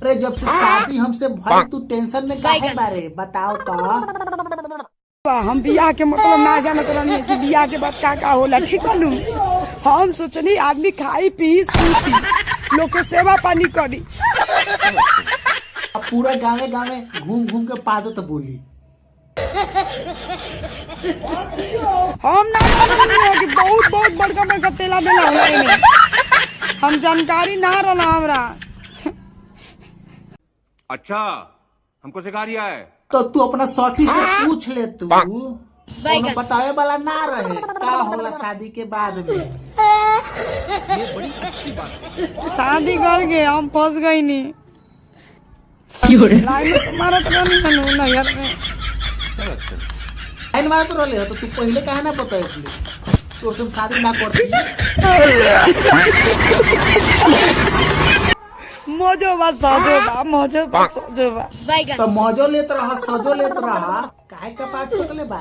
अरे जब से शादी हमसे भाई तू टेंशन में काहे बारे बताओ तो। हम बियाह के मतलब ना जानत रहनी कि बियाह के बाद का होला। ठीक है नु, हम सोचनी आदमी खाई पी सूती लोग के सेवा पानी करी। पूरा गाँव घूम घूम के पादो तो बोली हम ना कि बहुत बहुत बड़का बड़का तेला बेला होला। हम जानकारी ना रहना हमरा। अच्छा हमको सिखा रिया है तो तू अपना सखी से पूछ ले, तू बतावे वाला ना रहे का होला शादी के बाद में। ये बड़ी अच्छी बात है। शादी कर के हम फंस गई नी लाइन तुम्हारा तो नहीं ना यार में लाइन मारा तो रहे तो तू पहले काहे ना बताए तो सब शादी ना करती। मौजो बा सजो बा मौजो बा सजो बा तो मौजो लेत रहा सजो लेत रहा काहे का पाठ ठोकले बा।